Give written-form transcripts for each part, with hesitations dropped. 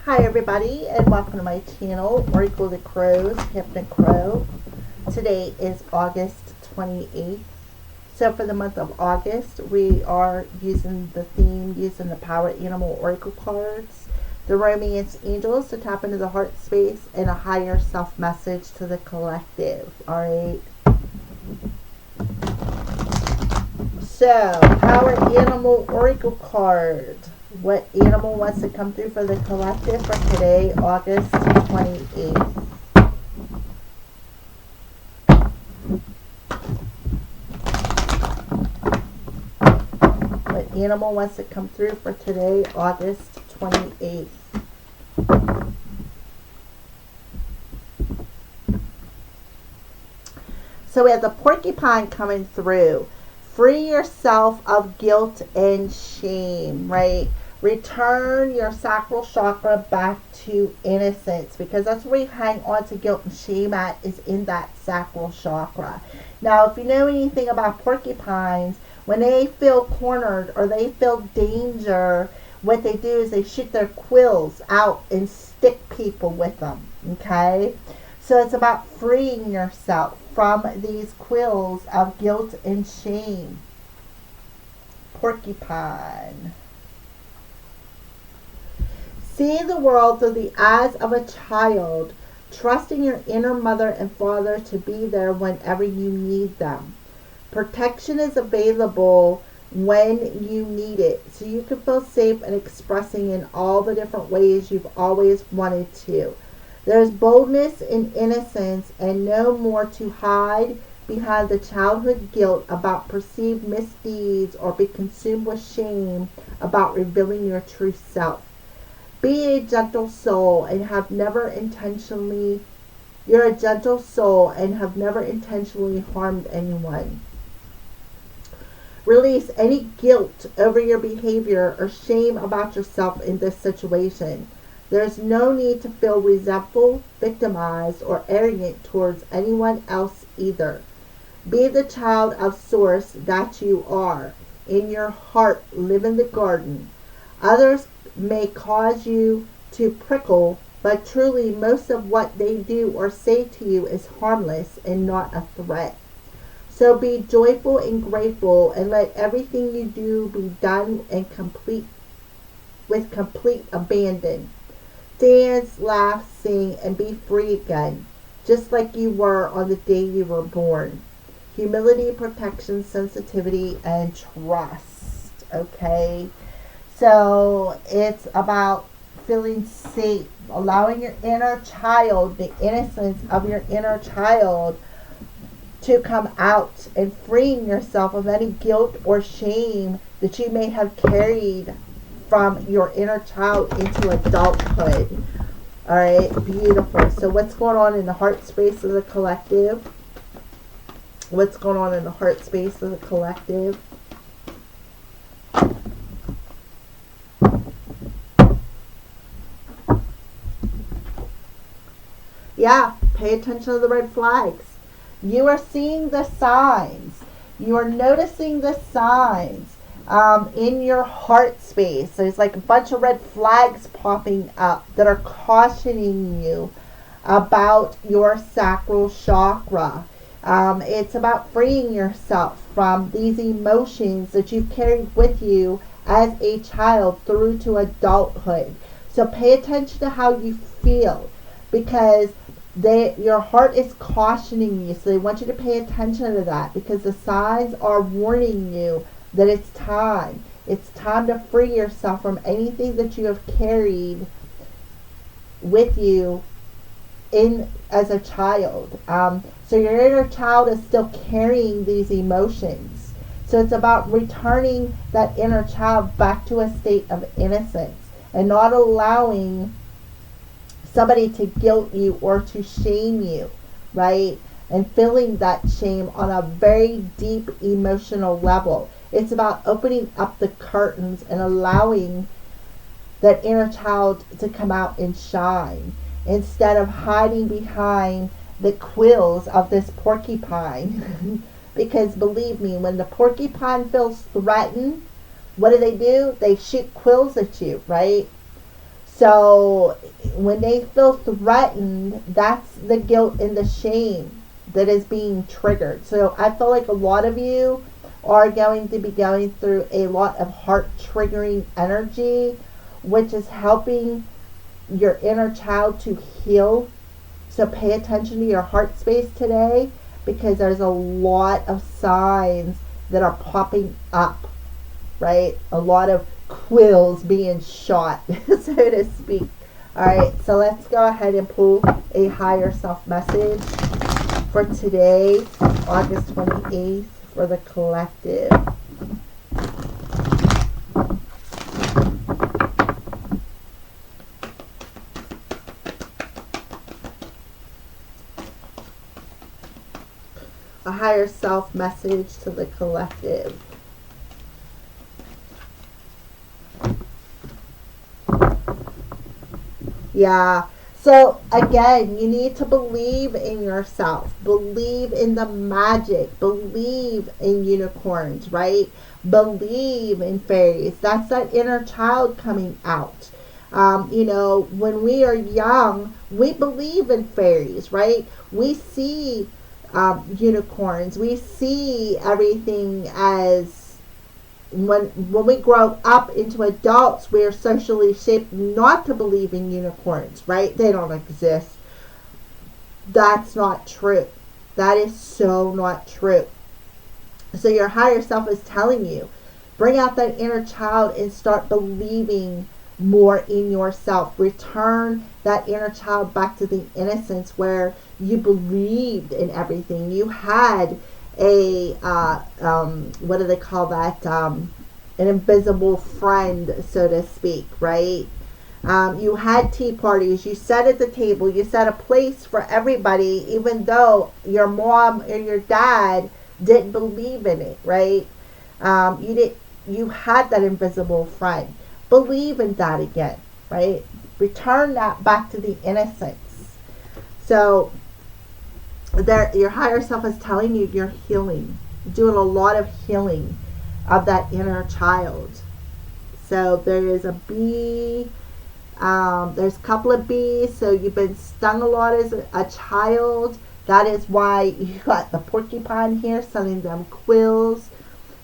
Hi everybody and welcome to my channel, Oracle the Crows, Captain Crow. Today is August 28th. So for the month of August, we are using the Power Animal Oracle cards, the Romance Angels to tap into the heart space, and a higher self message to the collective. Alright. So, Power Animal Oracle card. What animal wants to come through for the collective for today, August 28th? What animal wants to come through for today, August 28th? So we have the porcupine coming through. Free yourself of guilt and shame, right? Return your sacral chakra back to innocence, because that's where you hang on to guilt and shame at, is in that sacral chakra. Now, if you know anything about porcupines, when they feel cornered or they feel danger, what they do is they shoot their quills out and stick people with them, okay? So it's about freeing yourself from these quills of guilt and shame. Porcupine. See the world through the eyes of a child, trusting your inner mother and father to be there whenever you need them. Protection is available when you need it, so you can feel safe and expressing in all the different ways you've always wanted to. There's boldness in innocence and no more to hide behind the childhood guilt about perceived misdeeds or be consumed with shame about revealing your true self. Be a gentle soul and have never intentionally, you're a gentle soul and have never intentionally harmed anyone. Release any guilt over your behavior or shame about yourself in this situation. There's no need to feel resentful, victimized, or arrogant towards anyone else either. Be the child of source that you are. In your heart, live in the garden. Others may cause you to prickle, but truly most of what they do or say to you is harmless and not a threat. So be joyful and grateful, and let everything you do be done and with complete abandon. Dance, laugh, sing, and be free again, just like you were on the day you were born. Humility, protection, sensitivity, and trust. Okay? So it's about feeling safe, allowing your inner child, the innocence of your inner child, to come out and freeing yourself of any guilt or shame that you may have carried from your inner child into adulthood. Alright, beautiful. So what's going on in the heart space of the collective? What's going on in the heart space of the collective? Yeah, pay attention to the red flags. You are seeing the signs. You are noticing the signs in your heart space. There's like a bunch of red flags popping up that are cautioning you about your sacral chakra. It's about freeing yourself from these emotions that you've carried with you as a child through to adulthood. So pay attention to how you feel, because your heart is cautioning you, so they want you to pay attention to that, because the signs are warning you that it's time. It's time to free yourself from anything that you have carried with you as a child. So your inner child is still carrying these emotions. So it's about returning that inner child back to a state of innocence and not allowing somebody to guilt you or to shame you, right? And feeling that shame on a very deep emotional level. It's about opening up the curtains and allowing that inner child to come out and shine, instead of hiding behind the quills of this porcupine. Because believe me, when the porcupine feels threatened, what do? They shoot quills at you, right? So when they feel threatened, that's the guilt and the shame that is being triggered. So I feel like a lot of you are going to be going through a lot of heart triggering energy, which is helping your inner child to heal. So pay attention to your heart space today, because there's a lot of signs that are popping up, right? A lot of quills being shot, so to speak. All right, so let's go ahead and pull a higher self message for today, August 28th, for the collective. A higher self message to the collective. Yeah. So again, you need to believe in yourself. Believe in the magic. Believe in unicorns, right? Believe in fairies. That's that inner child coming out. When we are young, we believe in fairies, right? We see unicorns. We see everything as when we grow up into adults, we are socially shaped not to believe in unicorns, right? They don't exist. That's not true. That is so not true. So your higher self is telling you, bring out that inner child and start believing more in yourself. Return that inner child back to the innocence where you believed in everything. You had a what do they call that, an invisible friend, so to speak, right? You had tea parties, you sat at the table, you set a place for everybody, even though your mom or your dad didn't believe in it, right? You had that invisible friend. Believe in that again, right? Return that back to the innocence. So your higher self is telling you you're healing, doing a lot of healing of that inner child. So there is a bee, there's a couple of bees. So you've been stung a lot as a child. That is why you got the porcupine here, sending them quills.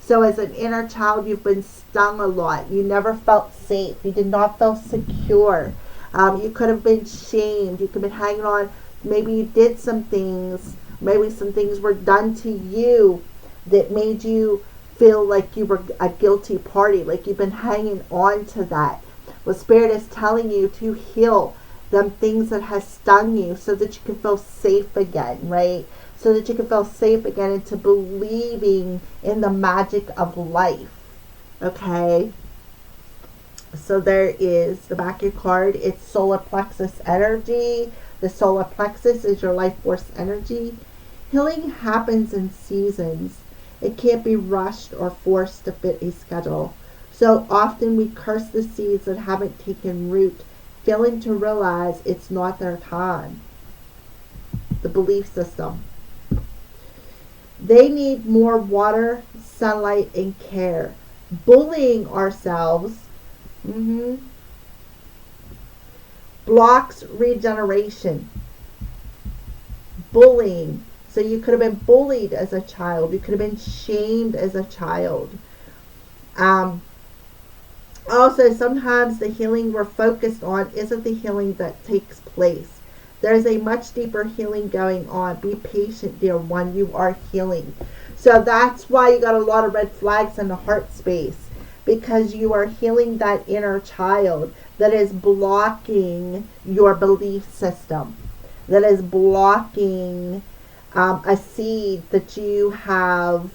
So as an inner child, you've been stung a lot. You never felt safe. You did not feel secure. You could have been shamed. You could have been hanging on. Maybe you did some things. Maybe some things were done to you that made you feel like you were a guilty party, like you've been hanging on to that. Well, Spirit is telling you to heal them things that has stung you so that you can feel safe again, right? So that you can feel safe again into believing in the magic of life. Okay? So there is the back of your card. It's solar plexus energy. The solar plexus is your life force energy. Healing happens in seasons. It can't be rushed or forced to fit a schedule. So often we curse the seeds that haven't taken root, failing to realize it's not their time. The belief system. They need more water, sunlight, and care. Bullying ourselves blocks regeneration. Bullying. So you could have been bullied as a child. You could have been shamed as a child. Also, sometimes the healing we're focused on isn't the healing that takes place. There's a much deeper healing going on. Be patient, dear one. You are healing. So that's why you got a lot of red flags in the heart space. Because you are healing that inner child that is blocking your belief system. That is blocking a seed that you have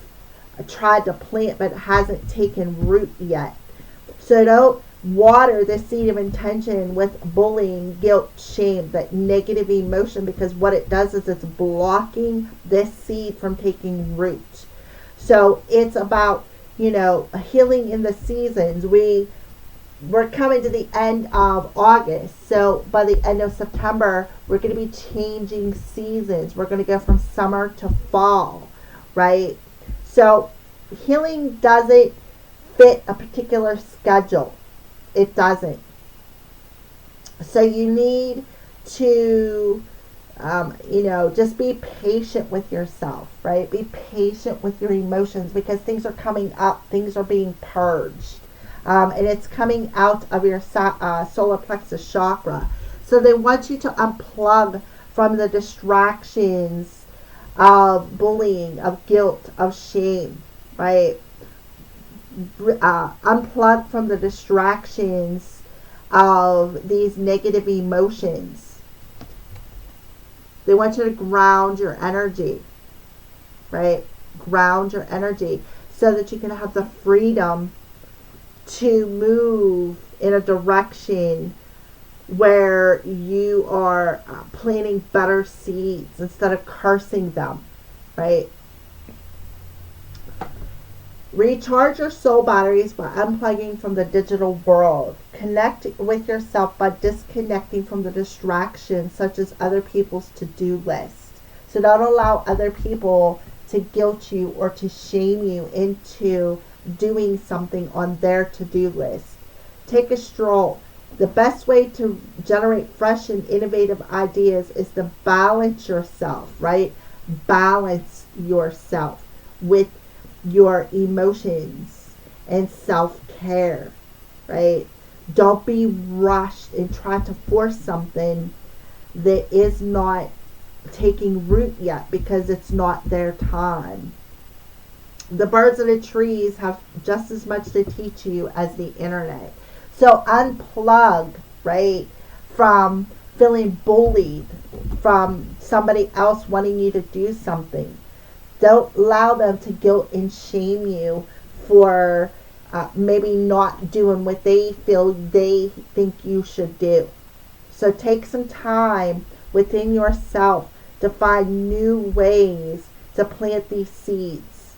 tried to plant but hasn't taken root yet. So don't water the seed of intention with bullying, guilt, shame, that negative emotion, because what it does is it's blocking this seed from taking root. So it's about, healing in the seasons. We're coming to the end of August. So by the end of September, we're going to be changing seasons. We're going to go from summer to fall, right? So healing doesn't fit a particular schedule. It doesn't. So you need to, just be patient with yourself, right? Be patient with your emotions because things are coming up, things are being purged. And it's coming out of your solar plexus chakra. So they want you to unplug from the distractions of bullying, of guilt, of shame, right? Unplug from the distractions of these negative emotions. They want you to ground your energy, right? Ground your energy so that you can have the freedom to move in a direction where you are planting better seeds instead of cursing them, right? Recharge your soul batteries by unplugging from the digital world. Connect with yourself by disconnecting from the distractions such as other people's to-do list. So don't allow other people to guilt you or to shame you into doing something on their to-do list. Take a stroll. The best way to generate fresh and innovative ideas is to balance yourself, right? Balance yourself with your emotions and self-care, right? Don't be rushed and try to force something that is not taking root yet because it's not their time. The birds and the trees have just as much to teach you as the internet. So unplug, right, from feeling bullied, from somebody else wanting you to do something. Don't allow them to guilt and shame you for maybe not doing what they feel they think you should do. So take some time within yourself to find new ways to plant these seeds.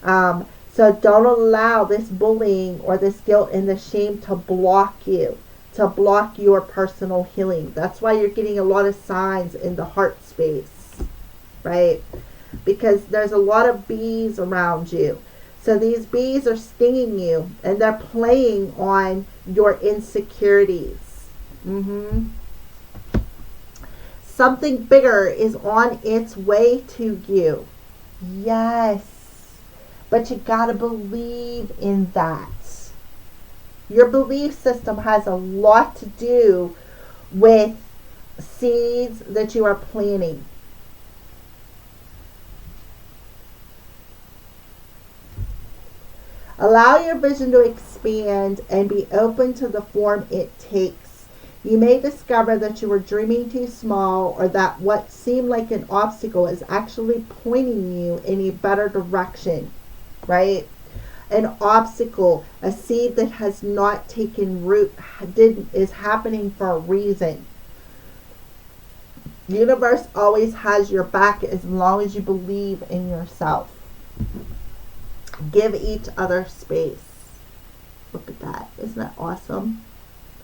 So don't allow this bullying or this guilt and the shame to block you, to block your personal healing. That's why you're getting a lot of signs in the heart space, right? Because there's a lot of bees around you. So these bees are stinging you and they're playing on your insecurities. Something bigger is on its way to you. Yes. But you gotta believe in that. Your belief system has a lot to do with seeds that you are planting. Allow your vision to expand and be open to the form it takes. You may discover that you were dreaming too small or that what seemed like an obstacle is actually pointing you in a better direction, right? An obstacle, a seed that has not taken root, is happening for a reason. The universe always has your back as long as you believe in yourself. Give each other space. Look at that. Isn't that awesome?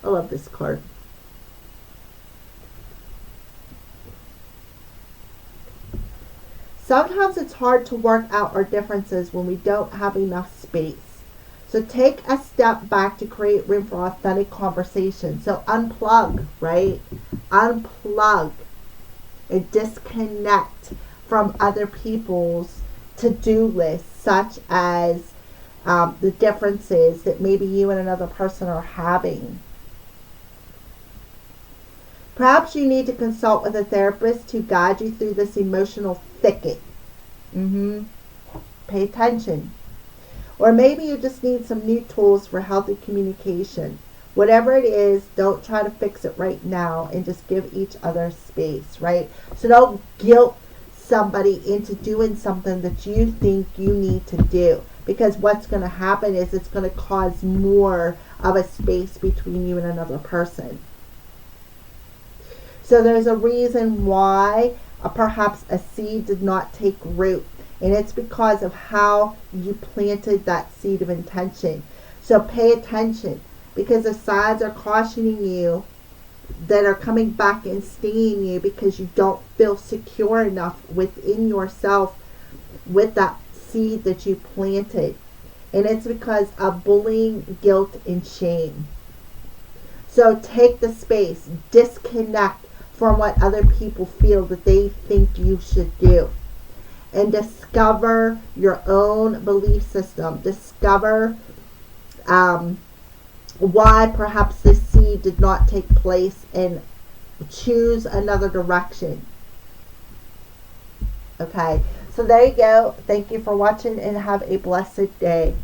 I love this card. Sometimes it's hard to work out our differences when we don't have enough space. So take a step back to create room for authentic conversation. So unplug, right? Unplug and disconnect from other people's to-do lists, such as the differences that maybe you and another person are having. Perhaps you need to consult with a therapist to guide you through this emotional thicket. Pay attention. Or maybe you just need some new tools for healthy communication. Whatever it is, don't try to fix it right now and just give each other space, right? So don't guilt somebody into doing something that you think you need to do, because what's going to happen is it's going to cause more of a space between you and another person. So there's a reason why perhaps a seed did not take root, and it's because of how you planted that seed of intention. So pay attention, because the signs are cautioning you that are coming back and stinging you because you don't feel secure enough within yourself with that seed that you planted. And it's because of bullying, guilt, and shame. So take the space, disconnect from what other people feel that they think you should do, and discover your own belief system. Discover why perhaps this seed did not take place, and choose another direction. Okay, so there you go. Thank you for watching and have a blessed day.